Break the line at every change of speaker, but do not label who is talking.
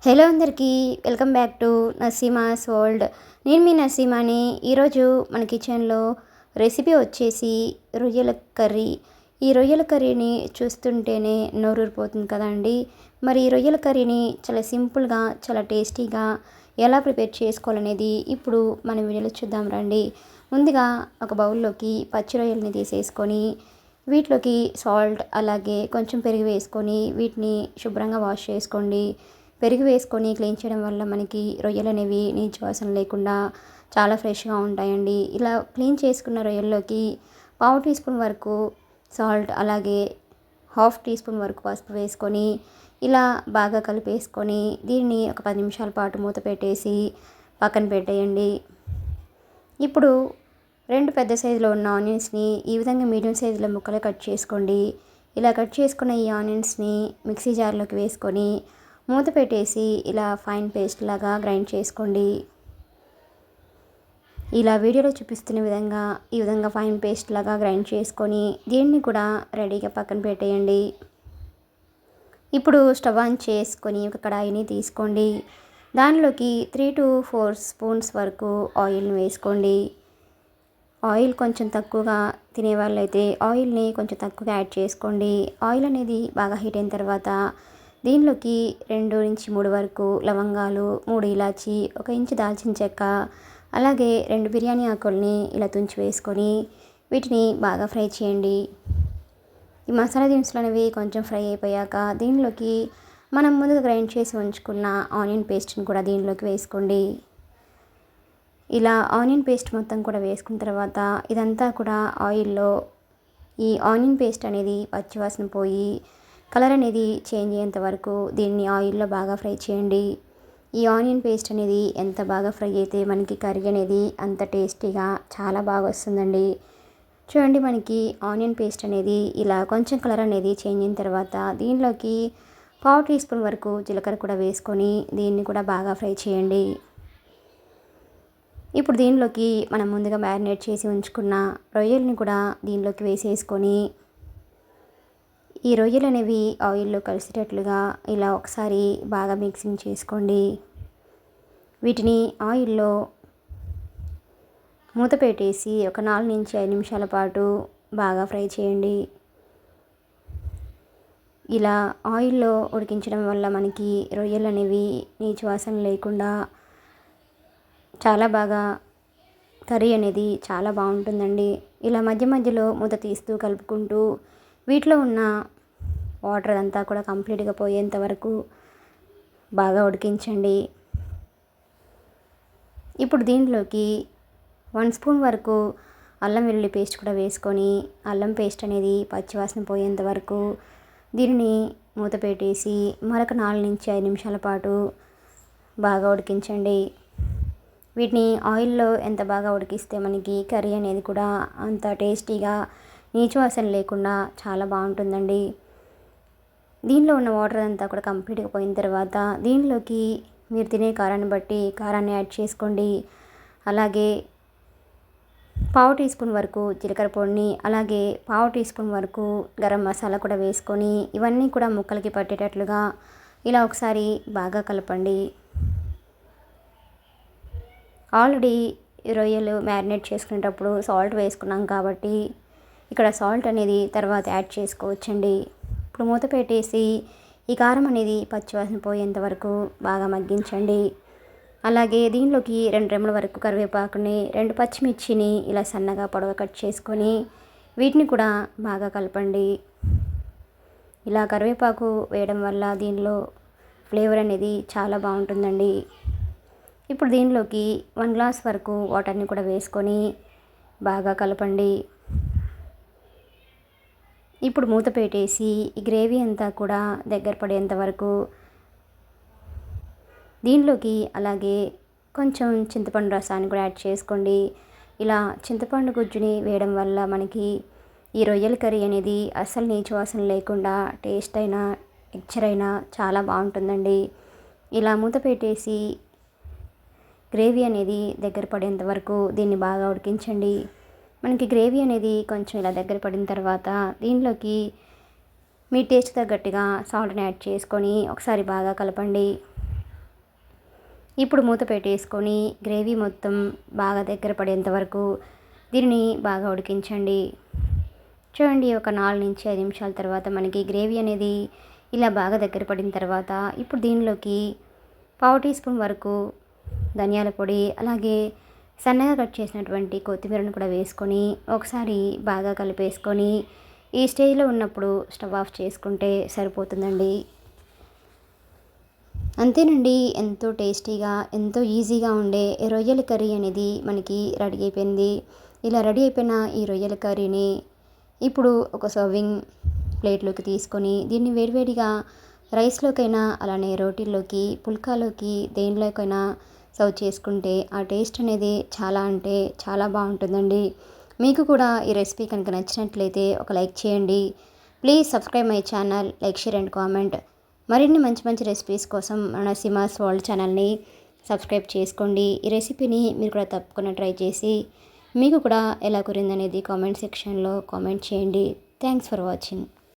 Hello అందరికీ welcome back to Naseema's world. నేను మీ నసీమాని. ఈరోజు మన కిచెన్లో రెసిపీ వచ్చేసి రొయ్యల కర్రీ. ఈ రొయ్యల కర్రీని చూస్తుంటేనే నోరూరిపోతుంది కదండి. మరి ఈ రొయ్యల కర్రీని చాలా సింపుల్గా చాలా టేస్టీగా ఎలా ప్రిపేర్ చేసుకోవాలనేది ఇప్పుడు మన వీడియోలో చూద్దాం రండి. ముందుగా ఒక బౌల్లోకి పచ్చి రొయ్యల్ని తీసేసుకొని వీటిలోకి సాల్ట్ అలాగే కొంచెం పెరుగు వేసుకొని వీటిని శుభ్రంగా వాష్ చేసుకోండి. పెరుగు వేసుకొని క్లీన్ చేయడం వల్ల మనకి రొయ్యలు అనేవి నీచు వాసన లేకుండా చాలా ఫ్రెష్గా ఉంటాయండి. ఇలా క్లీన్ చేసుకున్న రొయ్యల్లోకి పావు టీ స్పూన్ వరకు సాల్ట్ అలాగే హాఫ్ టీ స్పూన్ వరకు పసుపు వేసుకొని ఇలా బాగా కలిపేసుకొని దీన్ని ఒక 10 నిమిషాల పాటు మూత పెట్టేసి పక్కన పెట్టేయండి. ఇప్పుడు 2 పెద్ద సైజులో ఉన్న ఆనియన్స్ని ఈ విధంగా మీడియం సైజులో ముక్కలు కట్ చేసుకోండి. ఇలా కట్ చేసుకున్న ఈ ఆనియన్స్ని మిక్సీ జార్లోకి వేసుకొని మూత పెట్టేసి ఇలా ఫైన్ పేస్ట్ లాగా గ్రైండ్ చేసుకోండి. ఇలా వీడియోలో చూపిస్తున్న విధంగా ఈ విధంగా ఫైన్ పేస్ట్ లాగా గ్రైండ్ చేసుకొని దీన్ని కూడా రెడీగా పక్కన పెట్టేయండి. ఇప్పుడు స్టవ్ ఆన్ చేసుకొని ఒక కడాయిని తీసుకోండి. దానిలోకి 3 to 4 స్పూన్స్ వరకు ఆయిల్ని వేసుకోండి. ఆయిల్ కొంచెం తక్కువగా తినే వాళ్ళైతే ఆయిల్ని కొంచెం తక్కువగా యాడ్ చేసుకోండి. ఆయిల్ అనేది బాగా హీట్ అయిన తర్వాత దీనిలోకి 2 నుంచి 3 వరకు లవంగాలు, 3 ఇలాచి, 1 ఇంచు దాల్చిన చెక్క, అలాగే 2 బిర్యానీ ఆకుల్ని ఇలా తుంచి వేసుకొని వీటిని బాగా ఫ్రై చేయండి. ఈ మసాలా దినుసులు అనేవి కొంచెం ఫ్రై అయిపోయాక దీనిలోకి మనం ముందుగా గ్రైండ్ చేసి ఉంచుకున్న ఆనియన్ పేస్ట్ని కూడా దీనిలోకి వేసుకోండి. ఇలా ఆనియన్ పేస్ట్ మొత్తం కూడా వేసుకున్న తర్వాత ఇదంతా కూడా ఆయిల్లో ఈ ఆనియన్ పేస్ట్ అనేది పచ్చివాసన పోయి కలర్ అనేది చేంజ్ అయ్యేంత వరకు దీన్ని ఆయిల్లో బాగా ఫ్రై చేయండి. ఈ ఆనియన్ పేస్ట్ అనేది ఎంత బాగా ఫ్రై అయితే మనకి కర్రీ అనేది అంత టేస్టీగా చాలా బాగా వస్తుందండి. చూడండి, మనకి ఆనియన్ పేస్ట్ అనేది ఇలా కొంచెం కలర్ అనేది చేంజ్ అయిన తర్వాత దీనిలోకి పావు టీ స్పూన్ వరకు జీలకర్ర కూడా వేసుకొని దీన్ని కూడా బాగా ఫ్రై చేయండి. ఇప్పుడు దీనిలోకి మనం ముందుగా మ్యారినేట్ చేసి ఉంచుకున్న రొయ్యల్ని కూడా దీనిలోకి వేసేసుకొని ఈ రొయ్యలు అనేవి ఆయిల్లో కలిసేటట్లుగా ఇలా ఒకసారి బాగా మిక్సింగ్ చేసుకోండి. వీటిని ఆయిల్లో మూత పెట్టేసి ఒక 4 నుంచి 5 నిమిషాల పాటు బాగా ఫ్రై చేయండి. ఇలా ఆయిల్లో ఉడికించడం వల్ల మనకి రొయ్యలు అనేవి నీచు వాసన లేకుండా చాలా బాగా కర్రీ అనేది చాలా బాగుంటుందండి. ఇలా మధ్య మధ్యలో మూత తీస్తూ కలుపుకుంటూ వీటిలో ఉన్న వాటర్ అంతా కూడా కంప్లీట్గా పోయేంత వరకు బాగా ఉడికించండి. ఇప్పుడు దీంట్లోకి 1 స్పూన్ వరకు అల్లం వెల్లుల్లి పేస్ట్ కూడా వేసుకొని అల్లం పేస్ట్ అనేది పచ్చివాసన పోయేంత వరకు దీనిని మూత పెట్టేసి మరొక 4 నుంచి 5 నిమిషాల పాటు బాగా ఉడికించండి. వీటిని ఆయిల్లో ఎంత బాగా ఉడికిస్తే మనకి కర్రీ అనేది కూడా అంత టేస్టీగా నీచు వాసన లేకుండా చాలా బాగుంటుందండి. దీనిలో ఉన్న వాటర్ అంతా కూడా కంప్లీట్గా పోయిన తర్వాత దీనిలోకి మీరు తినే కారాన్ని బట్టి కారాన్ని యాడ్ చేసుకోండి. అలాగే పావు టీ స్పూన్ వరకు జీలకర్ర పొడిని అలాగే పావు టీ స్పూన్ వరకు గరం మసాలా కూడా వేసుకొని ఇవన్నీ కూడా ముక్కలకి పట్టేటట్లుగా ఇలా ఒకసారి బాగా కలపండి. ఆల్రెడీ రొయ్యలు మ్యారినేట్ చేసుకునేటప్పుడు సాల్ట్ వేసుకున్నాం కాబట్టి ఇక్కడ సాల్ట్ అనేది తర్వాత యాడ్ చేసుకోవచ్చండి. ఇప్పుడు మూత పెట్టేసి ఈ కారం అనేది పచ్చివాసన పోయేంత వరకు బాగా మగ్గించండి. అలాగే దీనిలోకి 2 రెమ్మల వరకు కరివేపాకుని 2 పచ్చిమిర్చిని ఇలా సన్నగా పొడవు కట్ చేసుకొని వీటిని కూడా బాగా కలపండి. ఇలా కరివేపాకు వేయడం వల్ల దీనిలో ఫ్లేవర్ అనేది చాలా బాగుంటుందండి. ఇప్పుడు దీనిలోకి 1 గ్లాస్ వరకు వాటర్ని కూడా వేసుకొని బాగా కలపండి. ఇప్పుడు మూత పెట్టేసి ఈ గ్రేవీ అంతా కూడా దగ్గర పడేంత వరకు దీనిలోకి అలాగే కొంచెం చింతపండు రసాన్ని కూడా యాడ్ చేసుకోండి. ఇలా చింతపండు గుజ్జుని వేయడం వల్ల మనకి ఈ రొయ్యల కర్రీ అనేది అస్సలు నీచు వాసన లేకుండా టేస్ట్ అయినా టెక్చర్ అయినా చాలా బాగుంటుందండి. ఇలా మూత పెట్టేసి గ్రేవీ అనేది దగ్గర పడేంత వరకు దీన్ని బాగా ఉడికించండి. మనకి గ్రేవీ అనేది కొంచెం ఇలా దగ్గర పడిన తర్వాత దీనిలోకి మీ టేస్ట్ తగ్గట్టుగా సాల్ట్ని యాడ్ చేసుకొని ఒకసారి బాగా కలపండి. ఇప్పుడు మూత పెట్టేసుకొని గ్రేవీ మొత్తం బాగా దగ్గర పడేంత వరకు దీనిని బాగా ఉడికించండి. చూడండి, ఒక 4-5 నిమిషాల తర్వాత మనకి గ్రేవీ అనేది ఇలా బాగా దగ్గర పడిన తర్వాత ఇప్పుడు దీనిలోకి పావు టీ స్పూన్ వరకు ధనియాల పొడి, అలాగే సన్నగా కట్ చేసినటువంటి కొత్తిమీరను కూడా వేసుకొని ఒకసారి బాగా కలిపేసుకొని ఈ స్టేజ్లో ఉన్నప్పుడు స్టవ్ ఆఫ్ చేసుకుంటే సరిపోతుందండి. అంతేనండి, ఎంతో టేస్టీగా ఎంతో ఈజీగా ఉండే రొయ్యల కర్రీ అనేది మనకి రెడీ అయిపోయింది. ఇలా రెడీ అయిపోయిన ఈ రొయ్యల కర్రీని ఇప్పుడు ఒక సర్వింగ్ ప్లేట్లోకి తీసుకొని దీన్ని వేడివేడిగా రైస్లోకైనా అలానే రోటీల్లోకి పుల్కాలోకి దేనిలోకైనా సర్వ్ చేసుకుంటే ఆ టేస్ట్ అనేది చాలా అంటే చాలా బాగుంటుందండి. మీకు కూడా ఈ రెసిపీ కనుక నచ్చినట్లయితే ఒక లైక్ చేయండి. Please subscribe my channel, like, share and comment. మరిన్ని మంచి మంచి రెసిపీస్ కోసం మన సీమాస్ వరల్డ్ ఛానల్ని సబ్స్క్రైబ్ చేసుకోండి. ఈ రెసిపీని మీరు కూడా తప్పకుండా ట్రై చేసి మీకు కూడా ఎలా కురిందనేది కామెంట్ సెక్షన్లో కామెంట్ చేయండి. Thanks for watching.